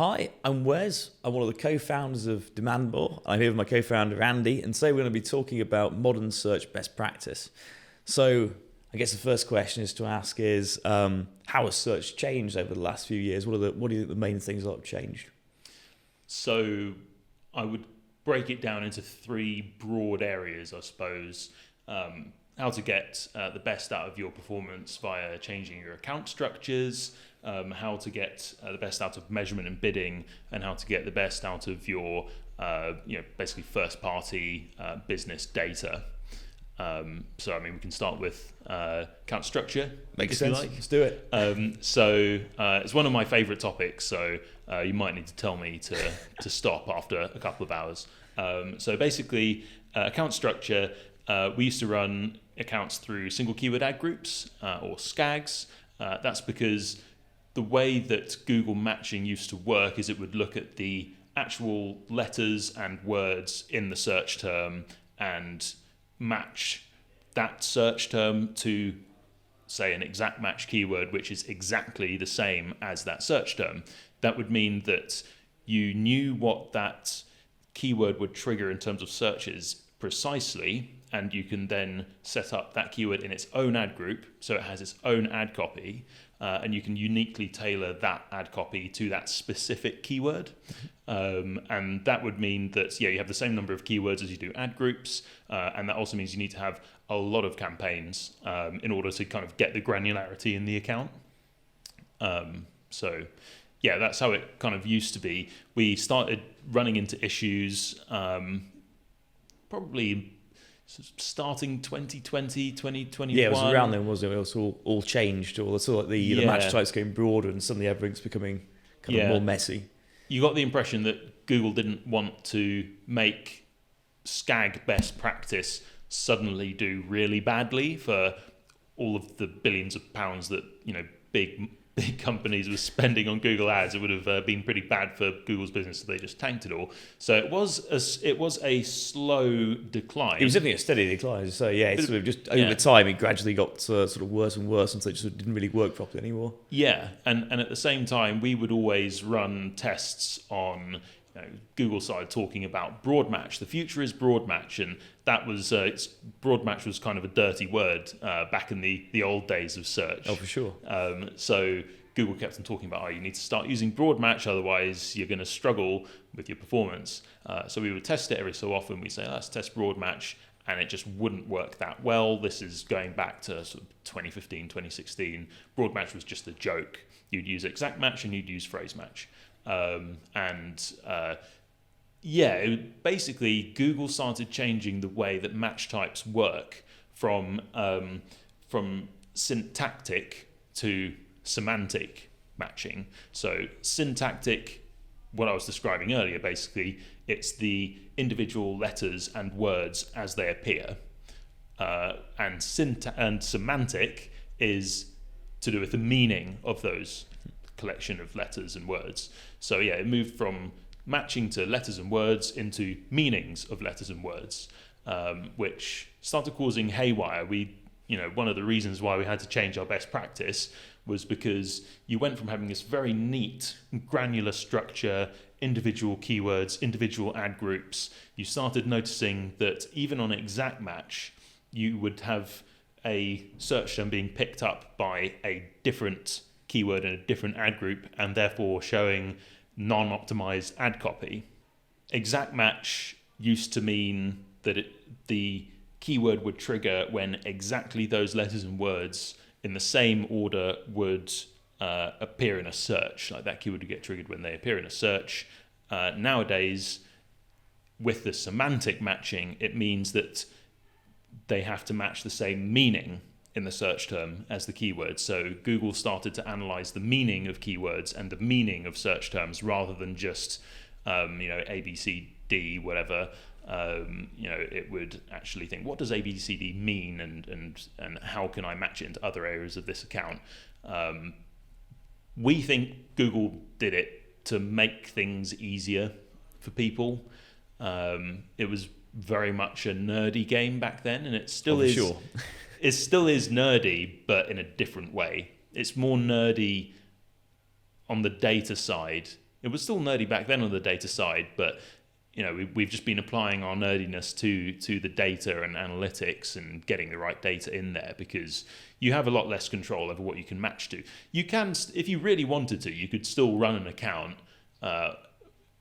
Hi, I'm Wes. I'm one of the co-founders of Demandmore. I'm here with my co-founder Andy, and today we're going to be talking about modern search best practice. So I guess the first question is to ask is, how has search changed over the last few years? What do you think the main things that have changed? So I would break it down into three broad areas, I suppose. How to get the best out of your performance via changing your account structures, how to get the best out of measurement and bidding, and how to get the best out of your basically first-party business data. So we can start with account structure. Makes sense. Like. Let's do it. It's one of my favourite topics, so you might need to tell me to stop after a couple of hours. So basically, account structure, we used to run accounts through single keyword ad groups or SKAGs. That's because the way that Google matching used to work is it would look at the actual letters and words in the search term and match that search term to, say, an exact match keyword, which is exactly the same as that search term. That would mean that you knew what that keyword would trigger in terms of searches precisely, and you can then set up that keyword in its own ad group, so it has its own ad copy, and you can uniquely tailor that ad copy to that specific keyword. And that would mean that, you have the same number of keywords as you do ad groups, and that also means you need to have a lot of campaigns in order to kind of get the granularity in the account. That's how it kind of used to be. We started running into issues probably starting 2020, 2021. Yeah, it was around then, wasn't it? It was all changed, or sort of the match types getting broader, and suddenly everything's becoming kind of more messy. You got the impression that Google didn't want to make SKAG best practice suddenly do really badly for all of the billions of pounds that big companies were spending on Google ads. It would have been pretty bad for Google's business if they just tanked it all. So it was a slow decline. It was definitely a steady decline. So it's sort of just over time it gradually got sort of worse and worse, until it just didn't really work properly anymore. Yeah, and at the same time we would always run tests on. Google started talking about broad match. The future is broad match, and that was broad match was kind of a dirty word back in the old days of search. Oh, for sure. So Google kept on talking about, you need to start using broad match, otherwise you're going to struggle with your performance. So we would test it every so often. We'd say, let's test broad match, and it just wouldn't work that well. This is going back to sort of 2015, 2016. Broad match was just a joke. You'd use exact match and you'd use phrase match. Basically Google started changing the way that match types work from syntactic to semantic matching. So syntactic, what I was describing earlier, basically it's the individual letters and words as they appear, and semantic is to do with the meaning of those collection of letters and words. So it moved from matching to letters and words into meanings of letters and words, which started causing haywire. One of the reasons why we had to change our best practice was because you went from having this very neat, granular structure, individual keywords, individual ad groups. You started noticing that even on exact match, you would have a search term being picked up by a different keyword in a different ad group, and therefore showing non-optimized ad copy. Exact match used to mean that the keyword would trigger when exactly those letters and words in the same order would appear in a search. Like that keyword would get triggered when they appear in a search. Nowadays, with the semantic matching, it means that they have to match the same meaning in the search term as the keyword. So Google started to analyze the meaning of keywords and the meaning of search terms rather than just A, B, C, D, whatever. It would actually think, what does A, B, C, D mean, and how can I match it into other areas of this account? We think Google did it to make things easier for people. It was very much a nerdy game back then, and it still is. Sure. It still is nerdy, but in a different way. It's more nerdy on the data side it was still nerdy back then on the data side, but we've just been applying our nerdiness to the data and analytics and getting the right data in there, because you have a lot less control over what you can match to. You can, if you really wanted to, you could still run an account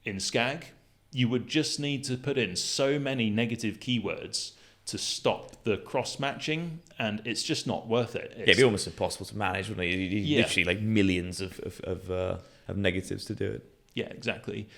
in Skag. You would just need to put in so many negative keywords to stop the cross-matching, and it's just not worth it. It'd be almost impossible to manage, wouldn't it? You literally like millions of negatives to do it. Yeah, exactly.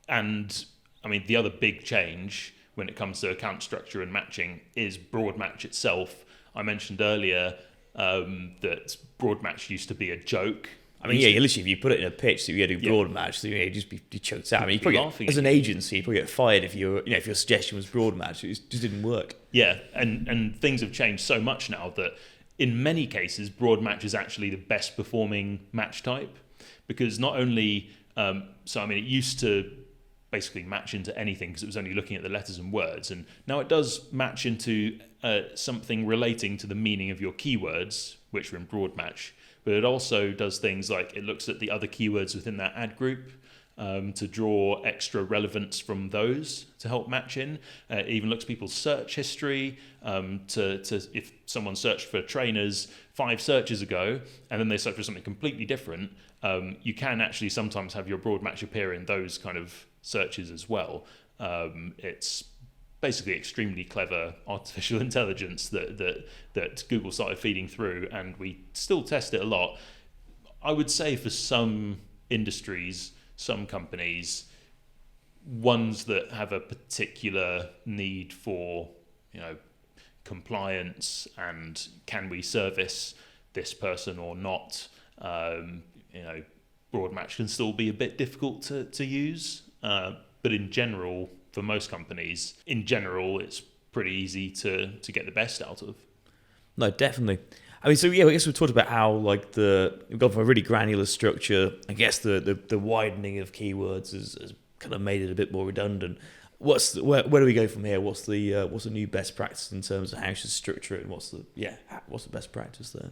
And I mean, the other big change when it comes to account structure and matching is broad match itself. I mentioned earlier that broad match used to be a joke. I mean, literally, if you put it in a pitch that you do broad match, so you'd just be choked out. I mean, you probably as an agency, you probably get fired if your suggestion was broad match. It just didn't work. Yeah, and things have changed so much now that in many cases, broad match is actually the best performing match type, because not only it used to basically match into anything because it was only looking at the letters and words, and now it does match into something relating to the meaning of your keywords, which are in broad match. But it also does things like it looks at the other keywords within that ad group to draw extra relevance from those to help match in. It even looks at people's search history to if someone searched for trainers 5 searches ago and then they search for something completely different, you can actually sometimes have your broad match appear in those kind of searches as well. It's basically extremely clever artificial intelligence that Google started feeding through, and we still test it a lot. I would say for some industries, some companies, ones that have a particular need for compliance and can we service this person or not, broad match can still be a bit difficult to use, but in general, for most companies, it's pretty easy to get the best out of. No, definitely. I mean, so yeah, I guess we've talked about how we've gone from a really granular structure. I guess the widening of keywords has kind of made it a bit more redundant. Where do we go from here? What's the new best practice in terms of how you should structure it, and what's the best practice there?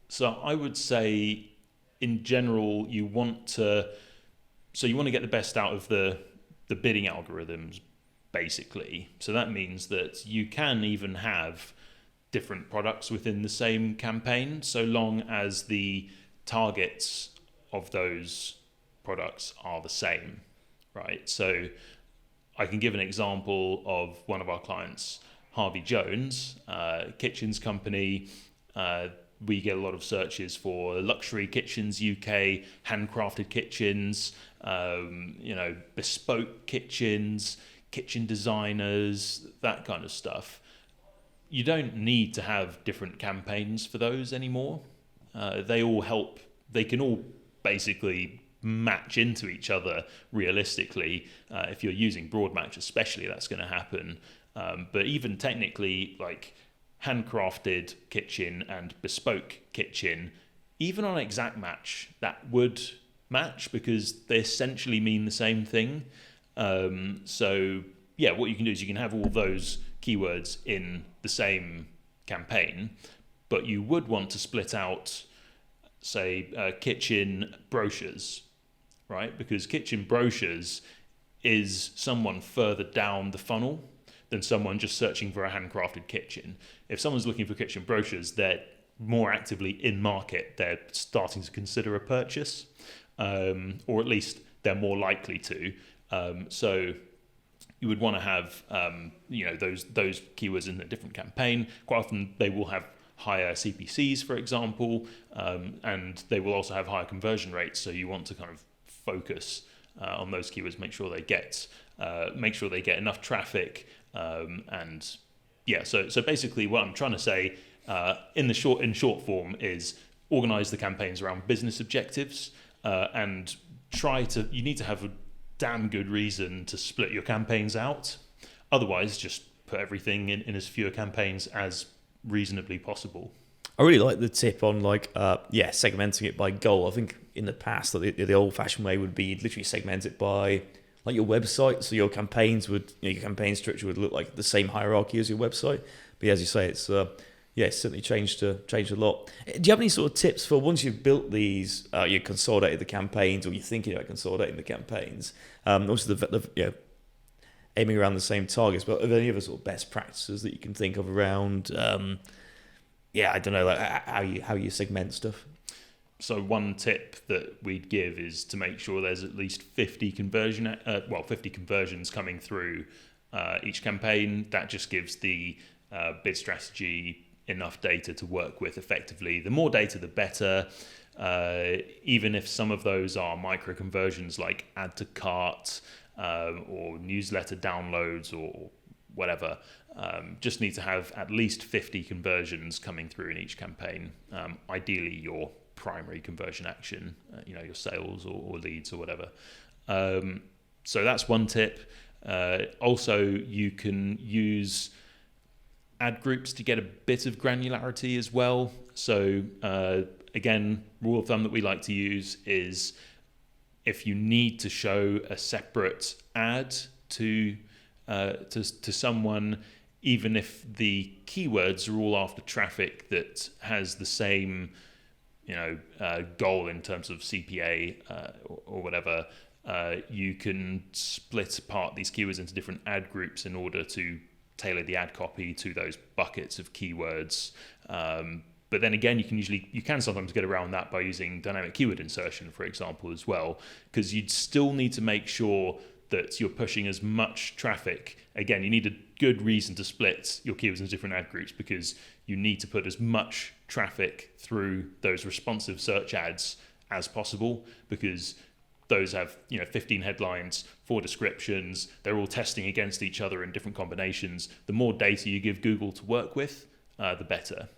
So I would say, in general, you want to get the best out of the bidding algorithms, basically. So that means that you can even have different products within the same campaign, so long as the targets of those products are the same, right? So I can give an example of one of our clients, Harvey Jones, kitchens company. We get a lot of searches for luxury kitchens, UK, handcrafted kitchens, bespoke kitchens, kitchen designers, that kind of stuff. You don't need to have different campaigns for those anymore. They all help. They can all basically match into each other realistically. If you're using broad match especially, that's going to happen. But even technically, like handcrafted kitchen and bespoke kitchen, even on exact match, that would match because they essentially mean the same thing. So yeah, what you can do is you can have all those keywords in the same campaign, but you would want to split out, say, kitchen brochures, right? Because kitchen brochures is someone further down the funnel than someone just searching for a handcrafted kitchen. If someone's looking for kitchen brochures, they're more actively in market. They're starting to consider a purchase, or at least they're more likely to. So you would want to have those keywords in a different campaign. Quite often they will have higher CPCs, for example, and they will also have higher conversion rates. So you want to kind of focus on those keywords, make sure they get enough traffic, and yeah. So basically, what I'm trying to say in short form is organize the campaigns around business objectives, and you need to have a damn good reason to split your campaigns out. Otherwise, just put everything in as fewer campaigns as reasonably possible. I really like the tip on segmenting it by goal. I think in the past, the old-fashioned way would be literally segment it by like your website. So your campaigns your campaign structure would look like the same hierarchy as your website. But as you say, it's yeah, it's certainly changed a lot. Do you have any sort of tips for once you've built these, you consolidated the campaigns, or you're thinking about consolidating the campaigns? Also, aiming around the same targets, but are there any other sort of best practices that you can think of around? I don't know, like how you segment stuff. So one tip that we'd give is to make sure there's at least 50 conversions coming through each campaign. That just gives the bid strategy enough data to work with effectively. The more data, the better. Even if some of those are micro conversions like add to cart or newsletter downloads or whatever, just need to have at least 50 conversions coming through in each campaign. Ideally, your primary conversion action, your sales or leads or whatever. So that's one tip. Also, you can use ad groups to get a bit of granularity as well. So again, rule of thumb that we like to use is if you need to show a separate ad to someone, even if the keywords are all after traffic that has the same goal in terms of CPA or whatever, you can split apart these keywords into different ad groups in order to tailor the ad copy to those buckets of keywords. But then again, you can sometimes get around that by using dynamic keyword insertion, for example, as well, because you'd still need to make sure that you're pushing as much traffic. Again, you need a good reason to split your keywords into different ad groups, because you need to put as much traffic through those responsive search ads as possible, because those have 15 headlines, 4 descriptions. They're all testing against each other in different combinations. The more data you give Google to work with, the better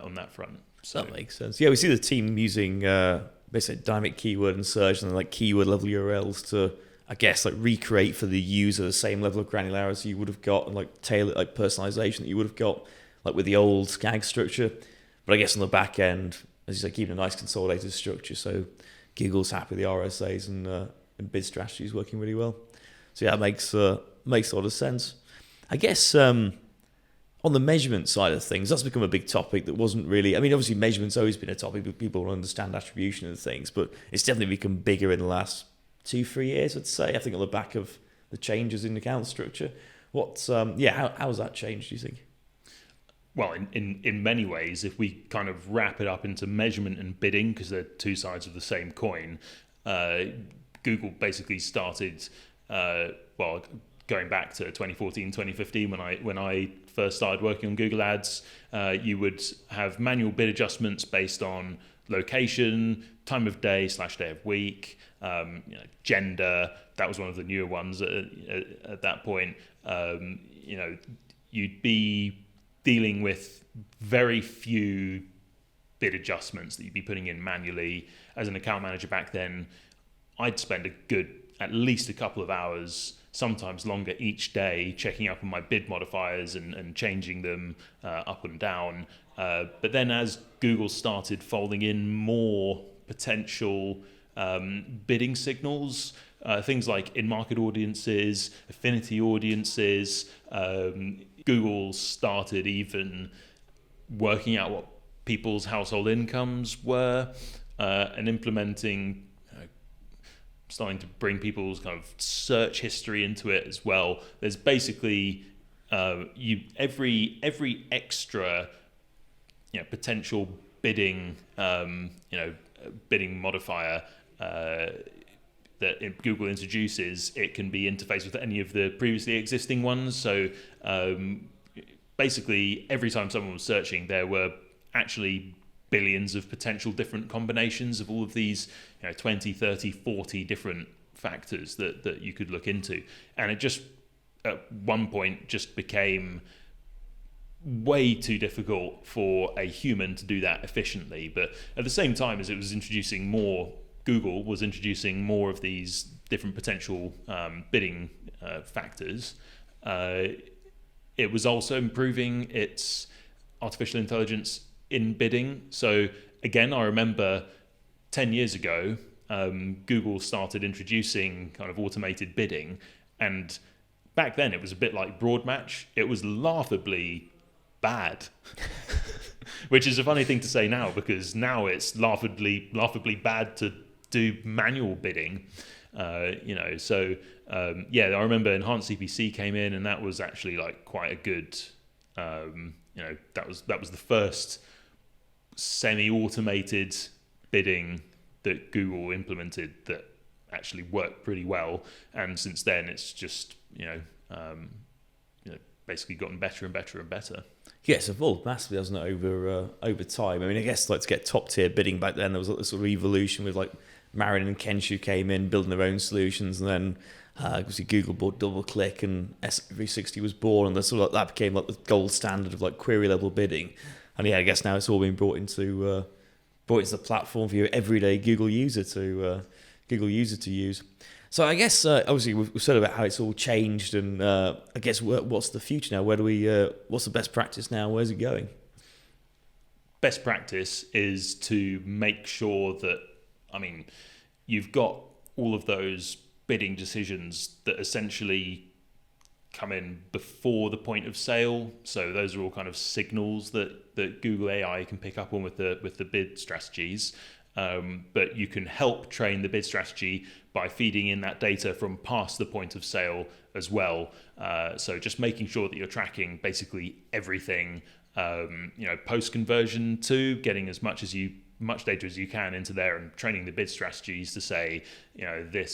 on that front. So that makes sense. Yeah, we see the team using basically dynamic keyword insertion and like keyword level URLs to, I guess, like recreate for the user the same level of granularity you would have got, and like tailor, like personalization that you would have got like with the old SCAG structure. But I guess on the back end, as you say, keeping a nice consolidated structure, so Google's happy with the RSAs and bid strategies working really well. So yeah, it makes a lot of sense. I guess on the measurement side of things, that's become a big topic that wasn't really... I mean, obviously measurement's always been a topic, but people understand attribution and things, but it's definitely become bigger in the last 2-3 years, I'd say. I think on the back of the changes in account structure. How has that changed, do you think? Well, in many ways, if we kind of wrap it up into measurement and bidding, because they're two sides of the same coin, Google basically started, going back to 2014, 2015, when I first started working on Google Ads, you would have manual bid adjustments based on location, time of day / day of week, gender. That was one of the newer ones at that point. You'd be dealing with very few bid adjustments that you'd be putting in manually. As an account manager back then, I'd spend at least a couple of hours, sometimes longer each day, checking up on my bid modifiers and changing them up and down. But then as Google started folding in more potential bidding signals, things like in-market audiences, affinity audiences, Google started even working out what people's household incomes were and implementing, starting to bring people's kind of search history into it as well. There's basically every extra potential bidding bidding modifier that Google introduces, it can be interfaced with any of the previously existing ones. So basically, every time someone was searching, there were actually billions of potential different combinations of all of these 20, 30, 40 different factors that you could look into. And it just, at one point, just became way too difficult for a human to do that efficiently. But at the same time as it was introducing more, Google was introducing more of these different potential bidding factors. It was also improving its artificial intelligence in bidding. So again, I remember 10 years ago, Google started introducing kind of automated bidding. And back then it was a bit like Broadmatch. It was laughably bad. Which is a funny thing to say now, because now it's laughably bad to do manual bidding. So I remember Enhanced CPC came in, and that was actually like quite a good. That was the first semi-automated bidding that Google implemented that actually worked pretty well. And since then, it's just basically gotten better and better and better. Yes, it's evolved massively, hasn't it, over time? I mean, I guess like to get top tier bidding back then, there was a sort of evolution with like Marin and Kenshu came in building their own solutions, and then obviously Google bought DoubleClick and S360 was born, and that became like the gold standard of like query level bidding. And I guess now it's all been brought into the platform for your everyday Google user to use. So I guess obviously we've said about how it's all changed, and I guess what's the future now? What's the best practice now? Where's it going? Best practice is to make sure that, you've got all of those bidding decisions that essentially come in before the point of sale. So those are all kind of signals that Google AI can pick up on with the bid strategies. But you can help train the bid strategy by feeding in that data from past the point of sale as well. So just making sure that you're tracking basically everything, post conversion to getting as much data as you can into there, and training the bid strategies to say, if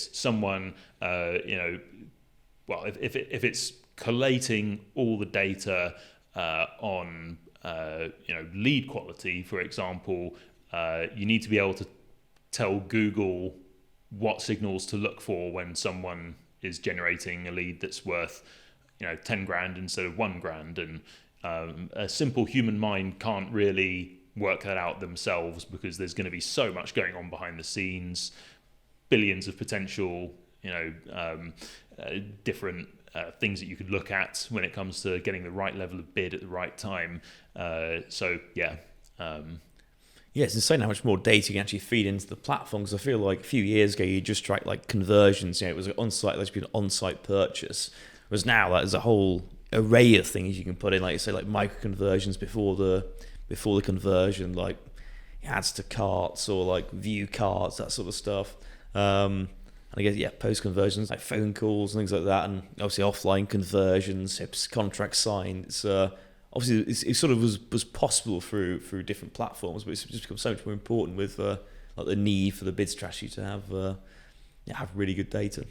it's collating all the data on lead quality, for example, you need to be able to tell Google what signals to look for when someone is generating a lead that's worth 10 grand instead of 1 grand, and a simple human mind can't really work that out themselves, because there's going to be so much going on behind the scenes, billions of potential different things that you could look at when it comes to getting the right level of bid at the right time. Yes, it's insane how much more data you can actually feed into the platform. Because I feel like a few years ago you just tracked like conversions. It was an on-site, there's been an on-site purchase. Whereas now there's a whole array of things you can put in, like you say, like micro conversions before the conversion, like adds to carts or like view carts, that sort of stuff. And I guess post conversions like phone calls and things like that, and obviously offline conversions, contract signed. It's obviously it sort of was possible through different platforms, but it's just become so much more important with like the need for the bid strategy to have really good data.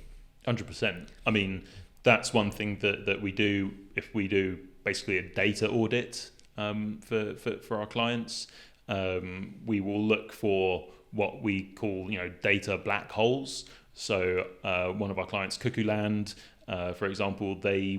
100%. I mean, that's one thing that we do if we do basically a data audit for our clients. We will look for what we call data black holes. So one of our clients, Cuckoo Land, for example, they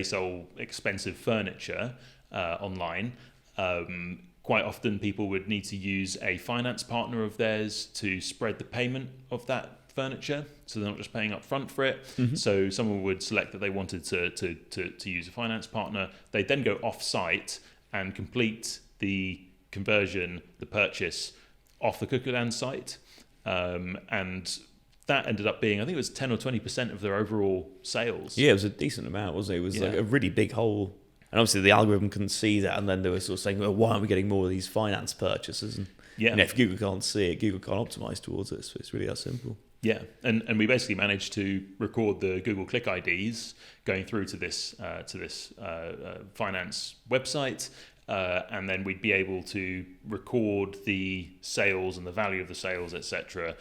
sell expensive furniture online. Quite often people would need to use a finance partner of theirs to spread the payment of that furniture, so they're not just paying up front for it. Mm-hmm. So someone would select that they wanted to use a finance partner. They'd then go off-site and complete the conversion, the purchase, off the Cuckoo Land site. And that ended up being, I think it was 10 or 20% of their overall sales. Yeah, it was a decent amount, wasn't it? It was like a really big hole. And obviously the algorithm couldn't see that, and then they were sort of saying, well, why aren't we getting more of these finance purchases? And if Google can't see it, Google can't optimize towards it. So it's really that simple. Yeah, and we basically managed to record the Google Click IDs going through to this finance website, and then we'd be able to record the sales and the value of the sales, etc.,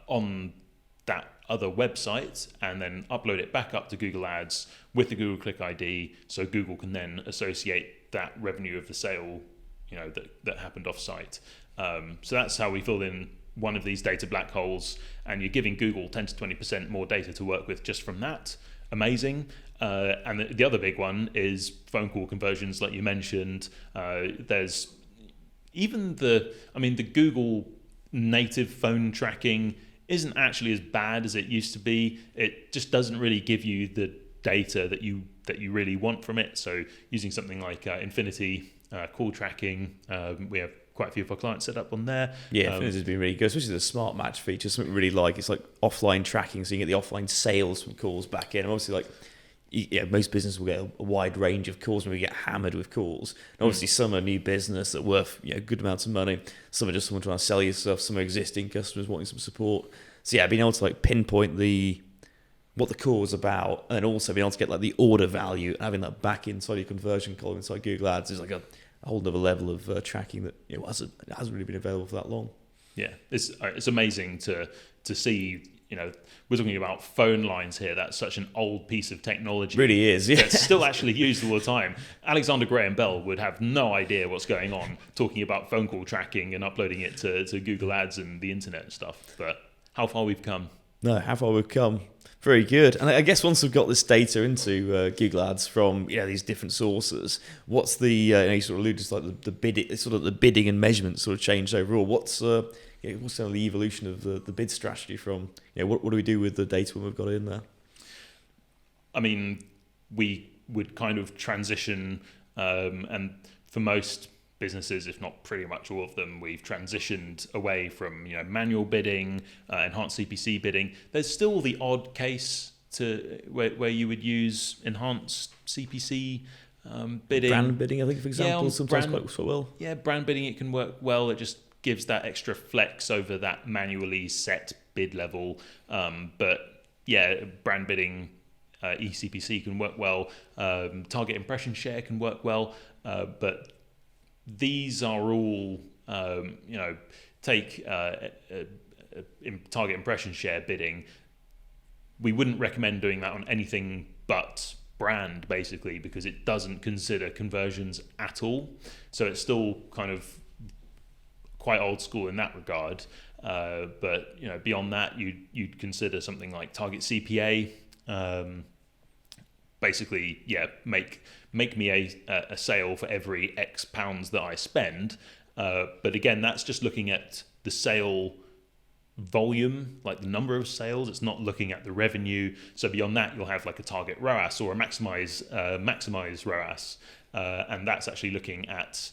on that other website, and then upload it back up to Google Ads with the Google Click ID, so Google can then associate that revenue of the sale, that happened off-site. So that's how we fill in one of these data black holes, and you're giving Google 10 to 20% more data to work with just from that. Amazing. And the other big one is phone call conversions, like you mentioned. There's even the Google native phone tracking isn't actually as bad as it used to be. It just doesn't really give you the data that you really want from it. So using something like Infinity call tracking, we have quite a few of our clients set up on there. Yeah, Infinity's been really good, especially the smart match feature. Something we really like. It's like offline tracking, so you get the offline sales from calls back in. And obviously, like most businesses will get a wide range of calls, and we get hammered with calls. And obviously, some are new business that are worth good amounts of money. Some are just someone trying to sell you stuff. Some are existing customers wanting some support. So being able to like pinpoint what the call was about, and also being able to get like the order value, and having that back inside your conversion column inside Google Ads is like a whole other level of tracking that hasn't really been available for that long. Yeah, it's amazing to see. We're talking about phone lines here. That's such an old piece of technology. It really is, yeah. That's still actually used all the time. Alexander Graham Bell would have no idea what's going on talking about phone call tracking and uploading it to Google Ads and the internet and stuff. But how far we've come. No, how far we've come. Very good. And I guess once we've got this data into Google Ads from these different sources, what's the you sort of alluded to like the bidding, sort of the bidding and measurement sort of changed overall. What's what's the evolution of the bid strategy from what do we do with the data when we've got it in there? I mean, we would kind of transition, and for most businesses, if not pretty much all of them, we've transitioned away from manual bidding, enhanced CPC bidding. There's still the odd case to where you would use enhanced CPC bidding. Brand bidding, I think, for example, sometimes quite well. Yeah, brand bidding, it can work well. It just gives that extra flex over that manually set bid level. But yeah, brand bidding, eCPC can work well. Target impression share can work well. But these are all, take target impression share bidding. We wouldn't recommend doing that on anything but brand, basically, because it doesn't consider conversions at all. So it's still kind of quite old school in that regard. But beyond that, you'd consider something like target CPA. Basically, make me a sale for every X pounds that I spend. But again, that's just looking at the sale volume, like the number of sales. It's not looking at the revenue. So beyond that, you'll have like a target ROAS or a maximize ROAS. And that's actually looking at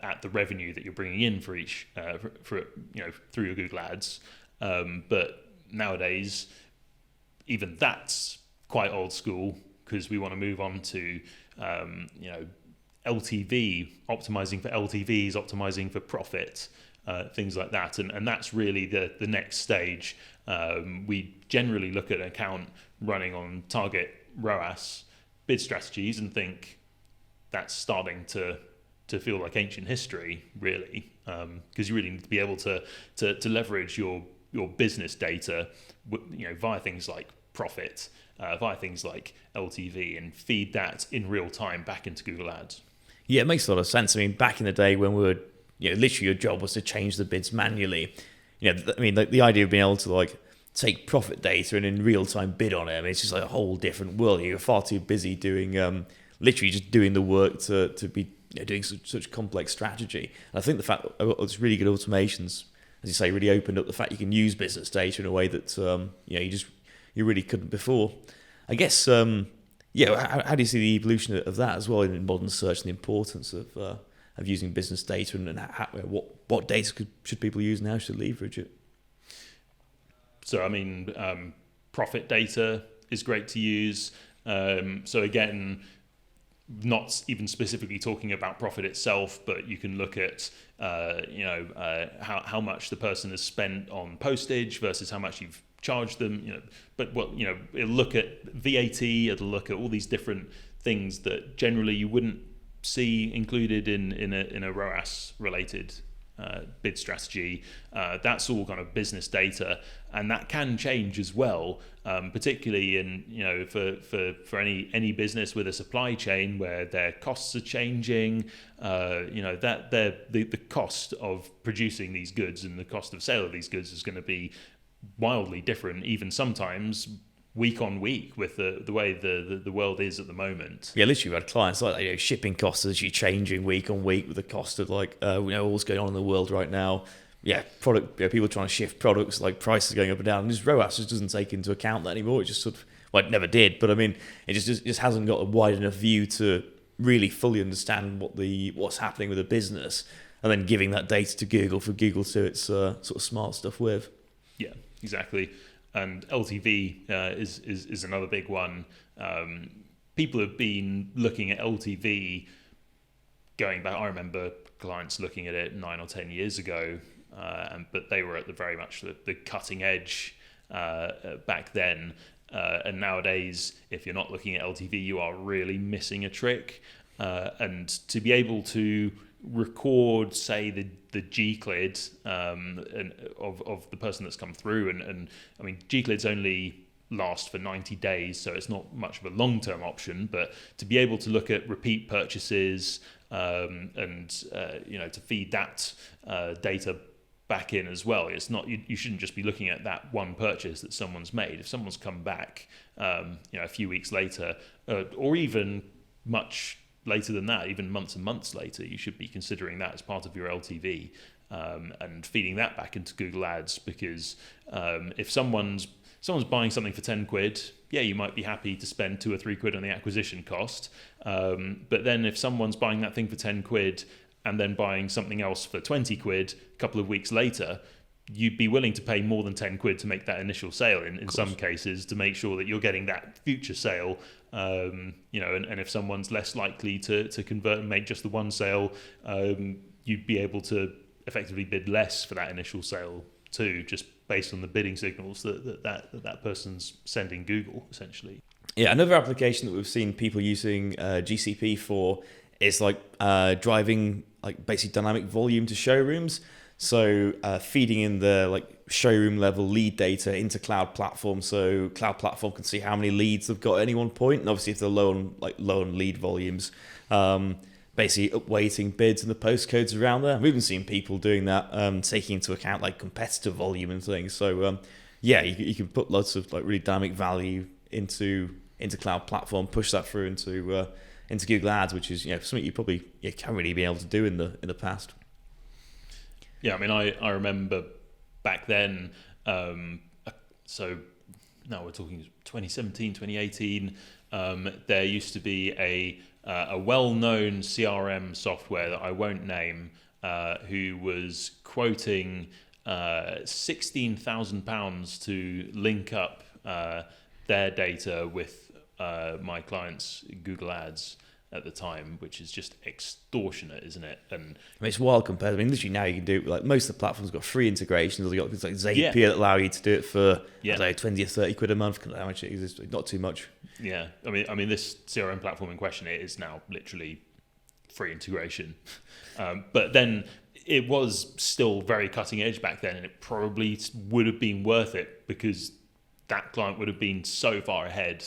at the revenue that you're bringing in for each through your Google Ads. But nowadays, even that's quite old school, because we want to move on to LTV, optimizing for LTVs, optimizing for profit, things like that, and that's really the next stage. We generally look at an account running on target ROAS bid strategies and think that's starting to feel like ancient history, really, because you really need to be able to leverage your business data, via things like profit, via things like LTV, and feed that in real time back into Google Ads. Yeah, it makes a lot of sense. I mean, back in the day when we were, literally your job was to change the bids manually. The idea of being able to like take profit data and in real time bid on it, it's just like a whole different world. You're far too busy doing, literally just doing the work to be doing such complex strategy. And I think the fact that it's really good automations, as you say, really opened up the fact you can use business data in a way that you really couldn't before. I guess, how do you see the evolution of that as well in modern search, and the importance of using business data, and what data should people use and how should they leverage it? So, profit data is great to use. So again, not even specifically talking about profit itself, but you can look at how much the person has spent on postage versus how much you've charged them. It'll look at VAT, it'll look at all these different things that generally you wouldn't see included in a ROAS related bid strategy. That's all kind of business data, and that can change as well, particularly in for any business with a supply chain where their costs are changing. That the cost of producing these goods and the cost of sale of these goods is going to be wildly different, even sometimes week on week, with the way the world is at the moment. Yeah, literally, we had clients like shipping costs as you're changing week on week with the cost of what's going on in the world right now. Yeah, people trying to shift products, like prices going up and down. And this ROAS just doesn't take into account that anymore. It just sort of, it never did, but it just hasn't got a wide enough view to really fully understand what's happening with the business, and then giving that data to Google for Google to its sort of smart stuff with. Yeah, exactly. and LTV is another big one. People have been looking at LTV going back. I remember clients looking at it 9 or 10 years ago, but they were at the very much the cutting edge back then. And nowadays, if you're not looking at LTV, you are really missing a trick. And to be able to record, say, the GCLID of the person that's come through, and I mean, GCLIDs only last for 90 days, so it's not much of a long-term option, but to be able to look at repeat purchases and to feed that data back in as well. It's not, you shouldn't just be looking at that one purchase that someone's made. If someone's come back a few weeks later, or even much later than that, even months and months later, you should be considering that as part of your LTV and feeding that back into Google Ads, because if someone's buying something for 10 quid, yeah, you might be happy to spend 2 or 3 quid on the acquisition cost. But then if someone's buying that thing for 10 quid and then buying something else for 20 quid a couple of weeks later, you'd be willing to pay more than 10 quid to make that initial sale in some cases, to make sure that you're getting that future sale. And if someone's less likely to convert and make just the one sale, you'd be able to effectively bid less for that initial sale too, just based on the bidding signals that person's sending Google, essentially. Yeah, another application that we've seen people using GCP for is driving basic dynamic volume to showrooms. So feeding in the showroom level lead data into Cloud Platform, so Cloud Platform can see how many leads they've got at any one point, and obviously if they're low on lead volumes, basically upweighting bids and the postcodes around there. We've even seen people doing that, taking into account competitor volume and things. So you can put lots of really dynamic value into Cloud Platform, push that through into Google Ads, which is something you probably can't really be able to do in the past. Yeah, I mean, I remember back then, so now we're talking 2017, 2018, there used to be a well-known CRM software that I won't name, who was quoting £16,000 to link up their data with my clients' Google Ads at the time, which is just extortionate, isn't it? And it's wild compared. Literally now you can do it, most of the platforms got free integrations. They've got things like Zapier that allow you to do it for 20 or 30 quid a month. How much it is? Not too much. Yeah, I mean, this CRM platform in question, it is now literally free integration. But then it was still very cutting edge back then, and it probably would have been worth it because that client would have been so far ahead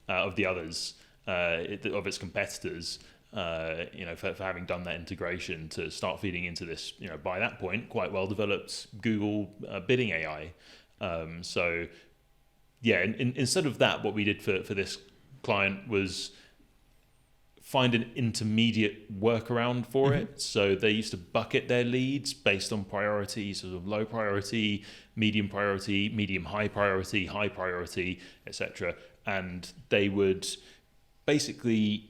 of the others, of its competitors, for having done that integration to start feeding into this, by that point, quite well developed Google bidding AI. Instead of that, what we did for this client was find an intermediate workaround for it. So they used to bucket their leads based on priority, sort of low priority, medium high priority, etc. And they would basically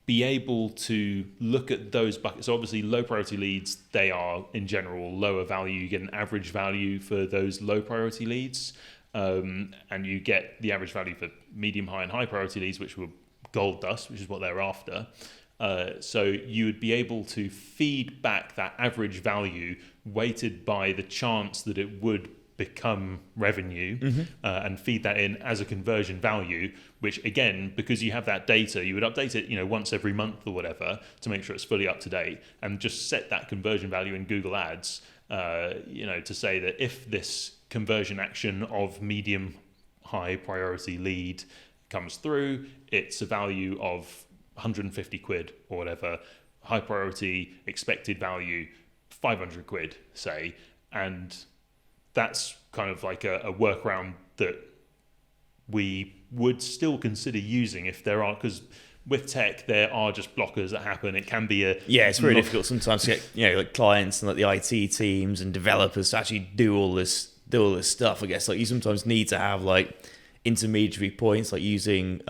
be able to look at those buckets. So obviously low priority leads, they are in general lower value. You get an average value for those low priority leads. And you get the average value for medium, high and high priority leads, which were gold dust, which is what they're after. So you would be able to feed back that average value weighted by the chance that it would become revenue, and feed that in as a conversion value, which again, because you have that data, you would update it, once every month or whatever to make sure it's fully up to date, and just set that conversion value in Google Ads, to say that if this conversion action of medium high priority lead comes through, it's a value of 150 quid or whatever, high priority expected value 500 quid, say, and that's kind of like a workaround that we would still consider using if there are, because with tech there are just blockers that happen. It can be it's very difficult sometimes to get clients and the IT teams and developers to actually do all this stuff. I guess you sometimes need to have intermediary points, using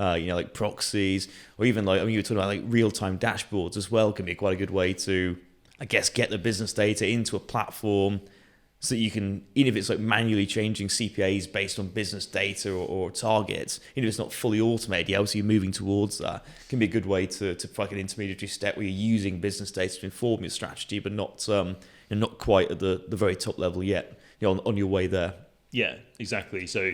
proxies, or even you were talking about real-time dashboards as well, can be quite a good way to, I guess, get the business data into a platform so that you can, even if it's like manually changing CPAs based on business data or targets, even if it's not fully automated, yeah, obviously you're moving towards that. It can be a good way to like an intermediary step where you're using business data to inform your strategy, but not not quite at the very top level yet. You're on your way there. Yeah, exactly. So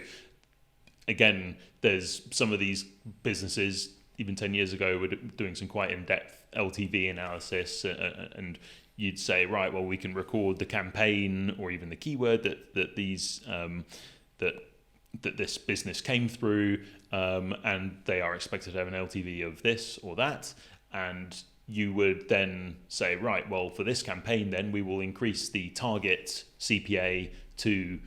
again, there's some of these businesses, even 10 years ago, were doing some quite in-depth LTV analysis, and you'd say, right, well, we can record the campaign or even the keyword that this business came through, and they are expected to have an LTV of this or that, and you would then say, right, well, for this campaign, then we will increase the target CPA to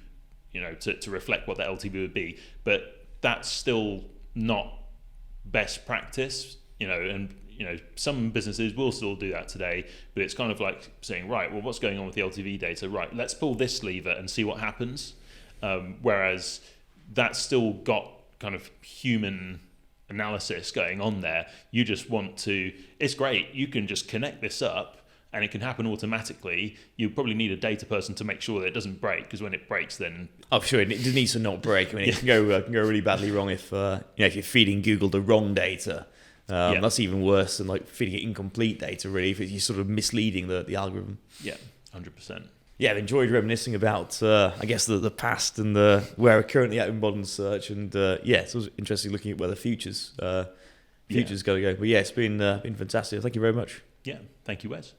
reflect what the LTV would be. But that's still not best practice, and some businesses will still do that today, but it's kind of like saying, right, well, what's going on with the LTV data? Right, let's pull this lever and see what happens. Whereas that's still got kind of human analysis going on there. You just want to, it's great, you can just connect this up and it can happen automatically. You probably need a data person to make sure that it doesn't break, because when it breaks, then sure, it needs to not break. I mean, it can go really badly wrong if if you're feeding Google the wrong data. That's even worse than like feeding it incomplete data, really, if you're sort of misleading the algorithm. Yeah, 100%. Yeah, I've enjoyed reminiscing about, I guess, the past and where we're currently at in modern search. And it's always interesting looking at where the future's going to go. But yeah, it's been fantastic. Thank you very much. Yeah, thank you, Wes.